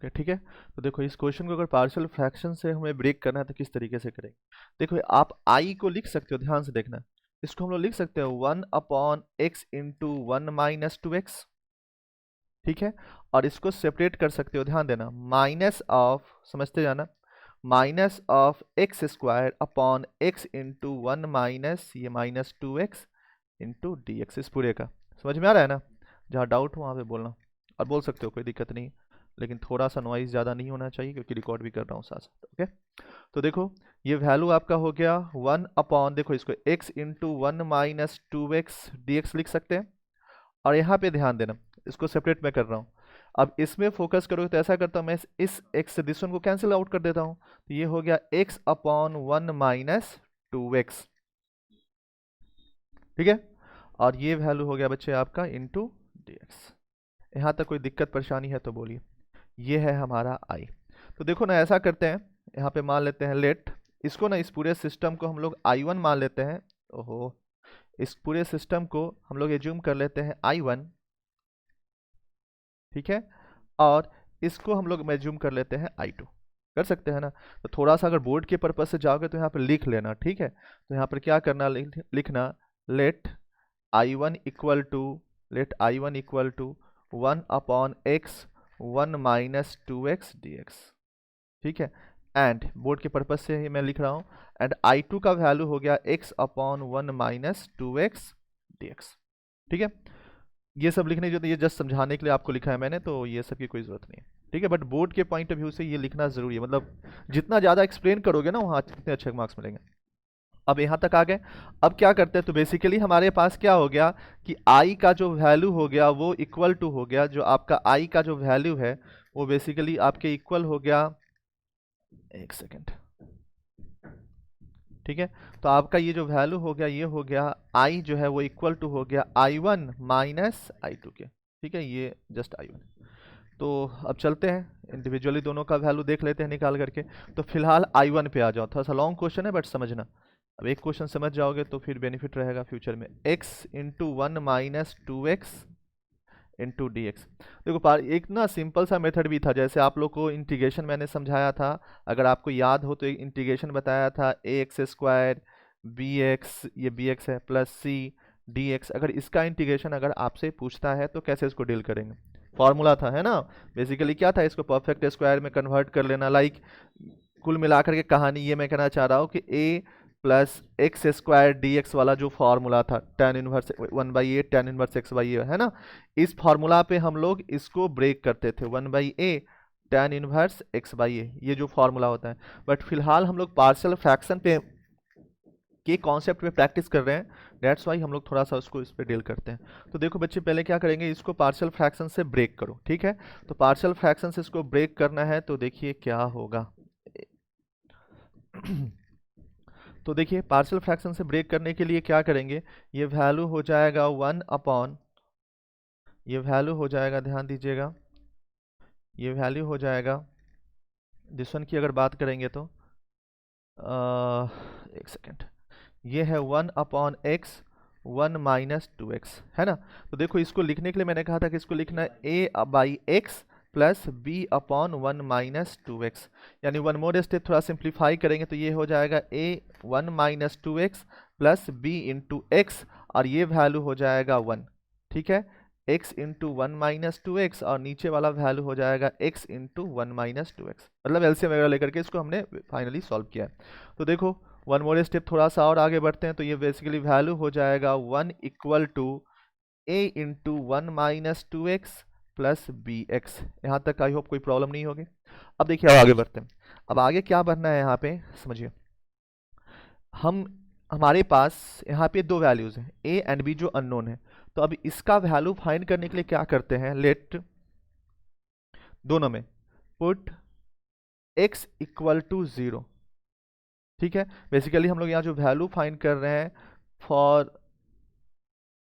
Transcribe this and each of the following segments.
Okay ठीक है। तो देखो इस क्वेश्चन को अगर पार्शियल फ्रैक्शन से हमें ब्रेक करना है तो किस तरीके से करेंगे। देखो आप आई को लिख सकते हो, ध्यान से देखना, इसको हम लोग लिख सकते हो 1/x इंटू 1 - 2x, ठीक है। और इसको सेपरेट कर सकते हो, ध्यान देना, माइनस ऑफ, समझते जाना, minus of x square upon x into 1 - 2x into D x, इस पूरे का। समझ में आ रहा है ना? जहाँ डाउट हो वहाँ पे बोलना, और बोल सकते हो, कोई दिक्कत नहीं, लेकिन थोड़ा सा नॉइज ज़्यादा नहीं होना चाहिए क्योंकि रिकॉर्ड भी कर रहा हूँ साथ साथ। ओके तो देखो ये वैल्यू आपका हो गया 1 अपॉन, देखो इसको x इंटू 1 - 2x dx लिख सकते हैं। और यहाँ पे ध्यान देना, इसको सेपरेट मैं कर रहा हूँ। अब इसमें फोकस करोगे तो ऐसा करता हूँ मैं, इस x से दिस वन को कैंसिल आउट कर देता हूँ, तो ये हो गया x अपॉन 1 - 2x, ठीक है। और ये वैल्यू हो गया बच्चे आपका इंटू dx। यहाँ तक कोई दिक्कत परेशानी है तो बोलिए। ये है हमारा i। तो देखो ना, ऐसा करते हैं, यहाँ पे मान लेते हैं लेट, इसको ना, इस पूरे सिस्टम को हम लोग i1 मान लेते हैं। ओहो, इस पूरे सिस्टम को हम लोग एज्यूम कर लेते हैं i1, ठीक है। और इसको हम लोग एज्यूम कर लेते हैं i2, कर सकते हैं ना। तो थोड़ा सा अगर बोर्ड के पर्पज से जाओगे तो यहाँ पर लिख लेना, ठीक है। तो यहाँ पर क्या करना, लिखना let i1 equal to, let i1 equal to 1/x 1 - 2x dx, ठीक है। एंड बोर्ड के पर्पज से ही मैं लिख रहा हूँ, एंड i2 का वैल्यू हो गया x अपॉन 1 - 2x dx, ठीक है। ये सब लिखने जो, ये जस्ट समझाने के लिए आपको लिखा है मैंने, तो ये सब की कोई जरूरत नहीं है, ठीक है। बट बोर्ड के पॉइंट ऑफ व्यू से ये लिखना जरूरी है, मतलब जितना ज़्यादा एक्सप्लेन करोगे ना वहाँ उतने अच्छे मार्क्स मिलेंगे। अब यहाँ तक आ गए। अब क्या करते हैं, तो बेसिकली हमारे पास क्या हो गया कि i का जो वैल्यू हो गया वो इक्वल टू हो गया, जो आपका i का जो वैल्यू है वो बेसिकली आपके इक्वल हो गया, एक सेकेंड, ठीक है। तो आपका ये जो वैल्यू हो गया, ये हो गया i जो है वो इक्वल टू हो गया i1 माइनस i2 के, ठीक है। ये जस्ट i1। तो अब चलते हैं इंडिविजुअली दोनों का वैल्यू देख लेते हैं निकाल करके। तो फिलहाल i1 पे आ जाओ, थोड़ा सा लॉन्ग क्वेश्चन है बट समझना। अब एक क्वेश्चन समझ जाओगे तो फिर बेनिफिट रहेगा फ्यूचर में। x into 1 - 2x into D x. देखो एक ना सिंपल सा मेथड भी था, जैसे आप लोग को इंटीग्रेशन मैंने समझाया था, अगर आपको याद हो तो एक इंटीग्रेशन बताया था ax² bx, ये bx है, प्लस c dx। अगर इसका इंटीग्रेशन अगर आपसे पूछता है तो कैसे इसको डील करेंगे, फॉर्मूला था, है ना। बेसिकली क्या था, इसको परफेक्ट स्क्वायर में कन्वर्ट कर लेना। लाइक कुल मिलाकर के कहानी ये मैं कहना चाह रहा हूँ कि a प्लस x² dx वाला जो फॉर्मूला था, tan inverse 1/a tan inverse x/a, है ना। इस फॉर्मूला पे हम लोग इसको ब्रेक करते थे, 1/a tan इनवर्स x/a, ये जो फॉर्मूला होता है। बट फिलहाल हम लोग पार्शियल फ्रैक्शन पे के कॉन्सेप्ट पे प्रैक्टिस कर रहे हैं, दैट्स वाई हम लोग थोड़ा सा उसको इस पे डील करते हैं। तो देखो बच्चे, पहले क्या करेंगे, इसको पार्शियल फ्रैक्शन से ब्रेक करो, ठीक है। तो पार्शियल फ्रैक्शन से इसको ब्रेक करना है, तो देखिए क्या होगा। तो देखिए पार्शियल फ्रैक्शन से ब्रेक करने के लिए क्या करेंगे, ये वैल्यू हो जाएगा 1 अपॉन, ये वैल्यू हो जाएगा, ध्यान दीजिएगा, ये वैल्यू हो जाएगा, दिस वन की अगर बात करेंगे तो एक सेकेंड, ये है 1/x 1 - 2x, है ना। तो देखो इसको लिखने के लिए मैंने कहा था कि इसको लिखना है a/x plus b upon 1 - 2x, यानी वन मोर स्टेप थोड़ा सिंप्लीफाई करेंगे तो ये हो जाएगा a 1 - 2x plus b into x, और ये वैल्यू हो जाएगा 1, ठीक है। x इंटू 1 - 2x, और नीचे वाला वैल्यू हो जाएगा x इंटू 1 - 2x, मतलब एलसीएम वगैरह लेकर के इसको हमने फाइनली सॉल्व किया है। तो देखो वन मोर स्टेप थोड़ा सा और आगे बढ़ते हैं, तो ये बेसिकली वैल्यू हो जाएगा 1 equal to a into 1 - 2x plus b x. यहाँ तक आई होप कोई प्रॉब्लम नहीं होगी। अब देखिए अब आगे बढ़ते हैं। अब आगे क्या बढ़ना है यहाँ पे, समझिए, हमारे पास यहाँ पे दो वैल्यूज हैं a एंड b जो अननोन है। तो अब इसका वैल्यू फाइंड करने के लिए क्या करते हैं, लेट दोनों में पुट x इक्वल टू 0, ठीक है। बेसिकली हम लोग यहाँ जो वैल्यू फाइंड कर रहे हैं, फॉर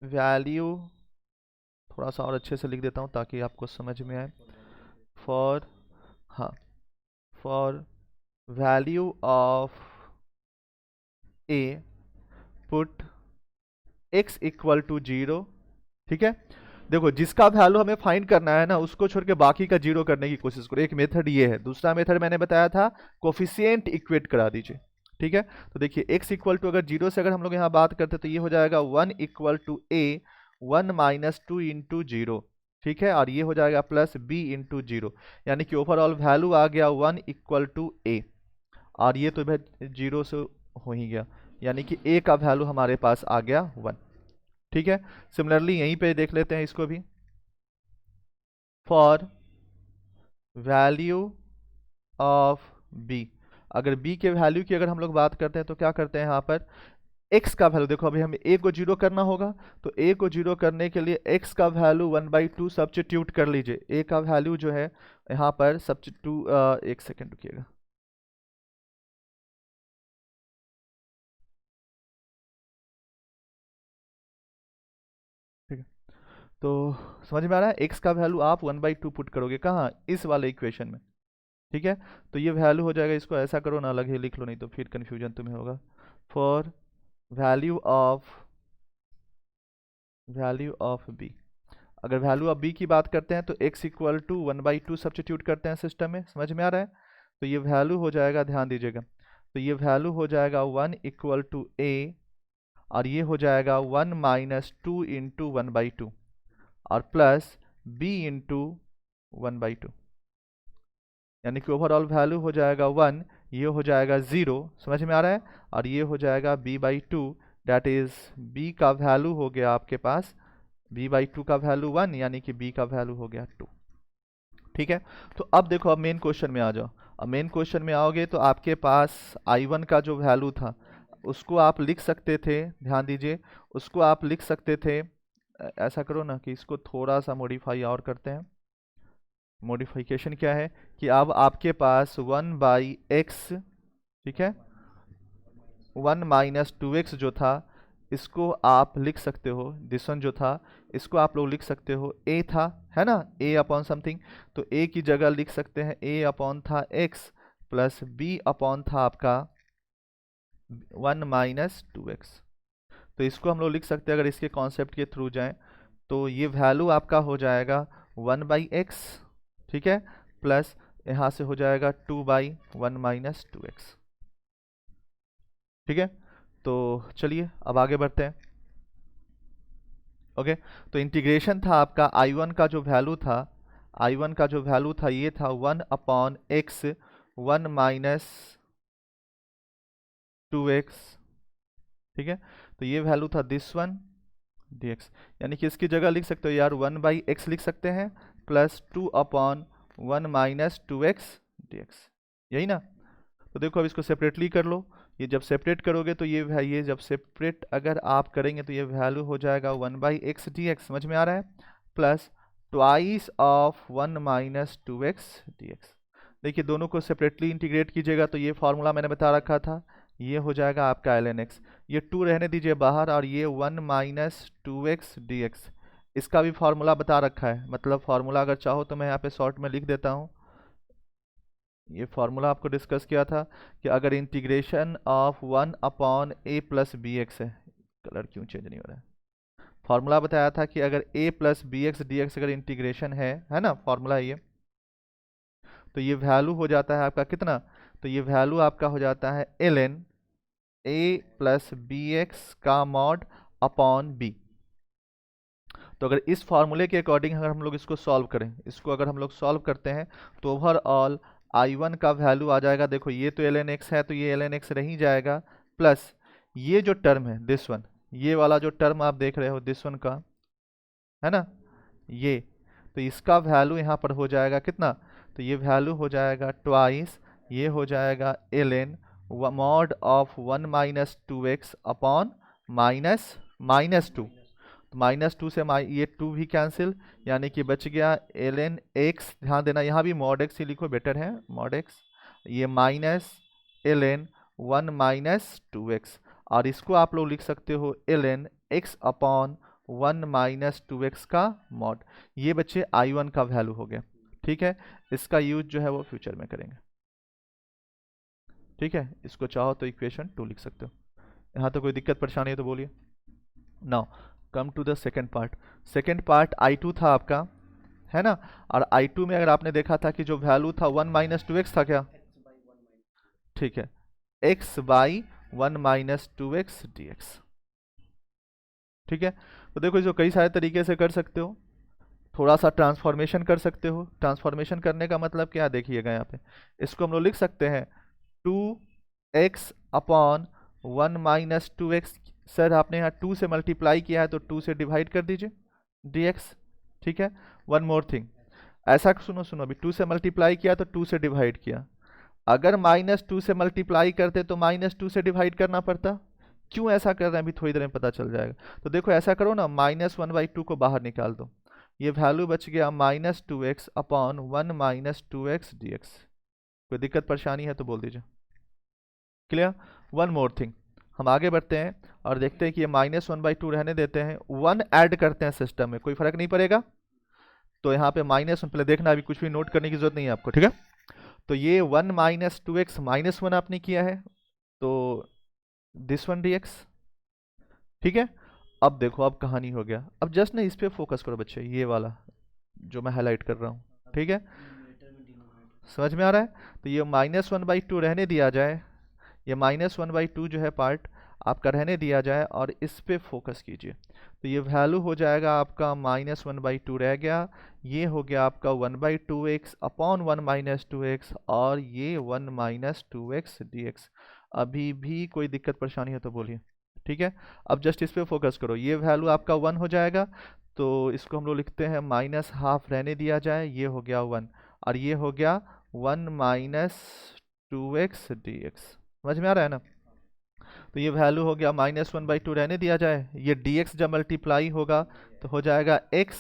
वैल्यू, थोड़ा सा और अच्छे से लिख देता हूँ ताकि आपको समझ में आए, फॉर, हाँ, for value of a put x equal to 0, ठीक है। देखो जिसका वैल्यू हमें फाइंड करना है ना, उसको छोड़ के बाकी का जीरो करने की कोशिश करो। एक मेथड ये है। दूसरा मेथड मैंने बताया था, कोफिशिएंट इक्वेट करा दीजिए। ठीक है, तो देखिए x इक्वल टू, अगर जीरो से अगर हम लोग यहाँ बात करते तो ये हो जाएगा 1 equal to a 1 minus 2 into zero. ठीक है, और ये हो जाएगा प्लस b इंटू जीरो, यानी कि ओवरऑल वैल्यू आ गया 1 इक्वल टू ए, और ये तो भाई जीरो से हो ही गया, यानी कि a का वैल्यू हमारे पास आ गया 1। ठीक है, सिमिलरली यहीं पे देख लेते हैं इसको भी। फॉर वैल्यू ऑफ b, अगर b के वैल्यू की अगर हम लोग बात करते हैं तो क्या करते हैं यहाँ पर, x का वैल्यू देखो, अभी हमें a को जीरो करना होगा, तो a को जीरो करने के लिए x का वैल्यू 1/2 सब्स्टिट्यूट कर लीजिए। a का वैल्यू जो है यहाँ पर सब्स्टिट्यूट, एक सेकेंड रुकिएगा। ठीक है, तो समझ में आ रहा है, x का वैल्यू आप 1/2 पुट करोगे कहाँ, इस वाले इक्वेशन में। ठीक है, तो ये वैल्यू हो जाएगा, इसको ऐसा करो ना, अलग ही लिख लो, नहीं तो फिर कंफ्यूजन तुम्हें होगा। फॉर वैल्यू ऑफ b, अगर वैल्यू ऑफ b की बात करते हैं तो x इक्वल टू 1/2 सब्स्टिट्यूट करते हैं सिस्टम में। समझ में आ रहा है, तो ये वैल्यू हो जाएगा, ध्यान दीजिएगा, तो ये वैल्यू हो जाएगा 1 इक्वल टू a, और ये हो जाएगा 1 माइनस 2 इंटू 1/2 और प्लस b इंटू 1/2, यानी कि ओवरऑल वैल्यू हो जाएगा 1, ये हो जाएगा 0। समझ में आ रहा है, और ये हो जाएगा b/2, डैट इज b का वैल्यू हो गया आपके पास, b/2 का वैल्यू 1, यानी कि b का वैल्यू हो गया 2। ठीक है, तो अब देखो, अब मेन क्वेश्चन में आ जाओ। अब मेन क्वेश्चन में आओगे तो आपके पास I1 का जो वैल्यू था उसको आप लिख सकते थे, ध्यान दीजिए, उसको आप लिख सकते थे, ऐसा करो ना कि इसको थोड़ा सा मॉडिफाई और करते हैं। मॉडिफिकेशन क्या है कि अब आपके पास 1/x, ठीक है, 1 माइनस 2x जो था, इसको आप लिख सकते हो, दिस वन जो था इसको आप लोग लिख सकते हो a था, है ना, a अपॉन समथिंग, तो a की जगह लिख सकते हैं a अपॉन था x प्लस b अपॉन था आपका 1 माइनस 2x। तो इसको हम लोग लिख सकते हैं, अगर इसके कॉन्सेप्ट के थ्रू जाएं तो ये वैल्यू आपका हो जाएगा 1/x, ठीक है, प्लस यहाँ से हो जाएगा 2/1 माइनस 2x। ठीक है, तो चलिए अब आगे बढ़ते हैं। ओके, तो इंटीग्रेशन था आपका I1 का जो वैल्यू था, I1 का जो वैल्यू था ये था 1 अपॉन x 1 माइनस 2x। ठीक है, तो ये वैल्यू था दिस वन dx, यानी कि इसकी जगह लिख सकते हो यार 1/x लिख सकते हैं plus 2 upon 1 minus 2x dx, यही ना। तो देखो अब इसको सेपरेटली कर लो, ये जब सेपरेट करोगे तो ये जब सेपरेट अगर आप करेंगे तो ये वैल्यू हो जाएगा 1/x dx, समझ में आ रहा है, plus twice of 1 minus 2x dx। देखिए दोनों को सेपरेटली इंटीग्रेट कीजिएगा तो ये फॉर्मूला मैंने बता रखा था, ये हो जाएगा आपका ln x, ये 2 रहने दीजिए बाहर, और ये 1 माइनस 2x dx, इसका भी फॉर्मूला बता रखा है, मतलब फॉर्मूला अगर चाहो तो मैं यहाँ पे शॉर्ट में लिख देता हूँ। ये फॉर्मूला आपको डिस्कस किया था कि अगर integration of 1 upon a plus b x है, कलर क्यों चेंज नहीं हो रहा है, फॉर्मूला बताया था कि अगर a plus b x d x अगर इंटीग्रेशन है ना, फॉर्मूला ये, तो ये वैल्यू हो जाता है आपका कितना, तो ये वैल्यू आपका हो जाता है ln a plus b x का मॉड अपॉन b। तो अगर इस फॉर्मूले के अकॉर्डिंग अगर हम लोग इसको सॉल्व करें, इसको अगर हम लोग सॉल्व करते हैं तो ओवरऑल I1 का वैल्यू आ जाएगा, देखो ये तो ln x है तो ये ln x रह ही जाएगा, प्लस ये जो टर्म है दिस वन, ये वाला जो टर्म आप देख रहे हो दिस वन का, है ना, ये, तो इसका वैल्यू यहाँ पर हो जाएगा कितना, तो ये वैल्यू हो जाएगा ट्वाइस, ये हो जाएगा ln mod of 1 minus 2x upon minus 2, तो -2 से ये 2 भी कैंसिल, यानी कि बच गया ln x, ध्यान देना यहाँ भी मॉड x ही लिखो, बेटर है मॉड x, ये माइनस ln 1 माइनस 2x, और इसको आप लोग लिख सकते हो ln x upon 1 minus 2x का मॉड। ये बच्चे I1 का वैल्यू हो गया। ठीक है, इसका यूज जो है वो फ्यूचर में करेंगे। ठीक है, इसको चाहो तो इक्वेशन 2 लिख सकते हो। यहाँ तो कोई दिक्कत परेशानी है तो बोलिए। Now come to the second part. Second part I2 था आपका, है ना। और I2 में अगर आपने देखा था कि जो वैल्यू था 1 माइनस 2x था क्या, ठीक है, x by 1 minus 2x dx। ठीक है, तो देखो इसको कई सारे तरीके से कर सकते हो। थोड़ा सा ट्रांसफॉर्मेशन कर सकते हो। ट्रांसफॉर्मेशन करने का मतलब क्या, देखिएगा यहाँ पे इसको हम लोग लिख सकते हैं 2x upon 1 minus 2x। Sir आपने यहाँ 2 से मल्टीप्लाई किया है तो 2 से डिवाइड कर दीजिए dx। ठीक है, वन मोर थिंग, ऐसा सुनो सुनो, अभी 2 से मल्टीप्लाई किया तो 2 से डिवाइड किया, अगर माइनस 2 से मल्टीप्लाई करते तो माइनस 2 से डिवाइड करना पड़ता। क्यों ऐसा कर रहे हैं अभी थोड़ी देर में पता चल जाएगा। तो देखो ऐसा करो ना, -1/2 को बाहर निकाल दो, ये वैल्यू बच गया -2x upon 1 minus 2x dx। कोई दिक्कत परेशानी है तो बोल दीजिए। क्लियर। वन मोर थिंग, हम आगे बढ़ते हैं और देखते हैं कि ये -1/2 रहने देते हैं, 1 ऐड करते हैं सिस्टम में, कोई फर्क नहीं पड़ेगा। तो यहाँ पे -1 पहले देखना, अभी कुछ भी नोट करने की जरूरत नहीं है आपको, ठीक है। तो ये 1 माइनस 2x -1 आपने किया है, तो दिस वन dx। ठीक है, अब देखो अब कहानी हो गया। अब जस्ट ना इस पे फोकस करो बच्चे, ये वाला जो मैं हाईलाइट कर रहा हूँ, ठीक है, समझ में आ रहा है। तो ये -1/2 रहने दिया जाए, ये -1/2 जो है पार्ट आपका रहने दिया जाए और इस पे फोकस कीजिए। तो ये वैल्यू हो जाएगा आपका -1/2 रह गया, ये हो गया आपका 1/2x अपॉन 1 माइनस 2x, और ये 1 माइनस 2x dx। अभी भी कोई दिक्कत परेशानी है तो बोलिए, ठीक है। अब जस्ट इस पे फोकस करो, ये वैल्यू आपका 1 हो जाएगा, तो इसको हम लोग लिखते हैं -1/2 रहने दिया जाए, ये हो गया 1, और ये हो गया 1 माइनस 2x dx। समझ में आ रहा है ना। तो ये वैल्यू हो गया -1/2 रहने दिया जाए, ये dx जब मल्टीप्लाई होगा तो हो जाएगा x,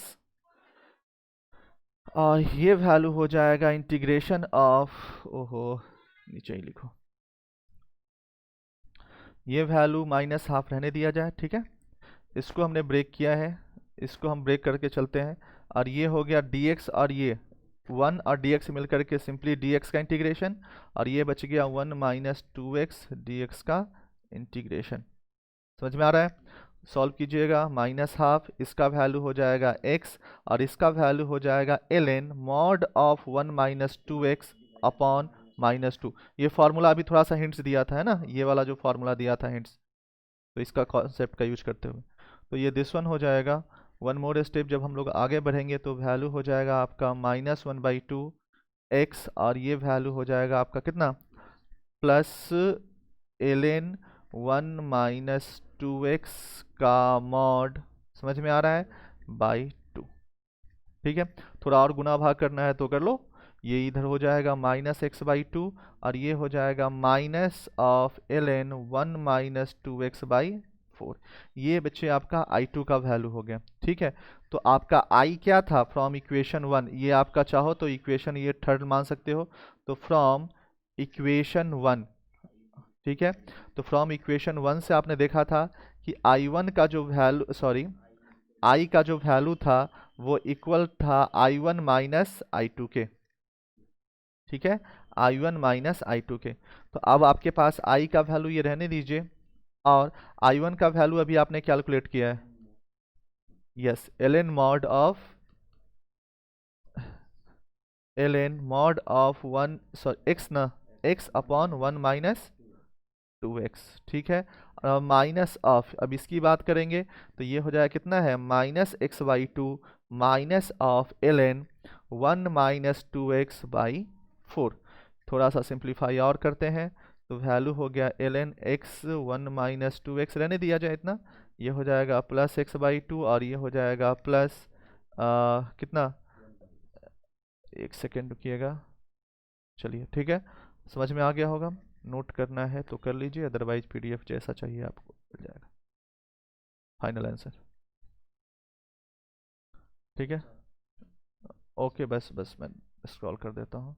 और ये वैल्यू हो जाएगा इंटीग्रेशन ऑफ, ओहो नीचे ही लिखो, ये वैल्यू -1/2 रहने दिया जाए, ठीक है। इसको हमने ब्रेक किया है, इसको हम ब्रेक करके चलते हैं, और ये हो गया dx, और ये 1 और dx मिलकर के सिंपली dx का इंटीग्रेशन, और ये बच गया 1 माइनस 2x dx का इंटीग्रेशन। समझ में आ रहा है। सॉल्व कीजिएगा, -1/2, इसका वैल्यू हो जाएगा x, और इसका वैल्यू हो जाएगा ln mod of 1 minus 2x upon -2। ये फार्मूला अभी थोड़ा सा हिंट्स दिया था, है ना, ये वाला जो फार्मूला दिया था हिंट्स, तो इसका कॉन्सेप्ट का यूज करते हुए, तो ये दिस वन हो जाएगा। वन मोर स्टेप जब हम लोग आगे बढ़ेंगे तो वैल्यू हो जाएगा आपका -1/2 x, और ये वैल्यू हो जाएगा आपका कितना, प्लस ln 1 माइनस 2x का मॉड, समझ में आ रहा है, बाई 2। ठीक है, थोड़ा और गुना भाग करना है तो कर लो, ये इधर हो जाएगा -x/2, और ये हो जाएगा minus of ln 1 minus 2x/4। ये बच्चे आपका I2 का वैल्यू हो गया, ठीक है। तो आपका I क्या था, फ्रॉम इक्वेशन 1, ये आपका चाहो तो इक्वेशन ये थर्ड मान सकते हो, तो फ्रॉम इक्वेशन 1, ठीक है। तो फ्रॉम इक्वेशन 1 से आपने देखा था कि I1 का जो वैल्यू, सॉरी I का जो वैल्यू था वो इक्वल था I1 माइनस I2 के, ठीक है, I1 माइनस I2 के। तो अब आपके पास I का वैल्यू ये रहने दीजिए, और I1 का वैल्यू अभी आपने कैलकुलेट किया है, yes, ln mod of 1, sorry x ना, x अपॉन 1 माइनस 2x, ठीक है। माइनस ऑफ, अब इसकी बात करेंगे तो ये हो जाएगा कितना है, -x/2 minus of ln 1 minus 2x/4। थोड़ा सा सिंप्लीफाई और करते हैं, तो वैल्यू हो गया ln x 1 माइनस 2x रहने दिया जाए इतना, ये हो जाएगा प्लस x/2, और ये हो जाएगा प्लस कितना, एक सेकेंड रुकिएगा, चलिए ठीक है, समझ में आ गया होगा। नोट करना है तो कर लीजिए, अदरवाइज PDF जैसा चाहिए आपको मिल जाएगा, फाइनल आंसर, ठीक है। ओके, बस बस मैं स्क्रॉल कर देता हूँ।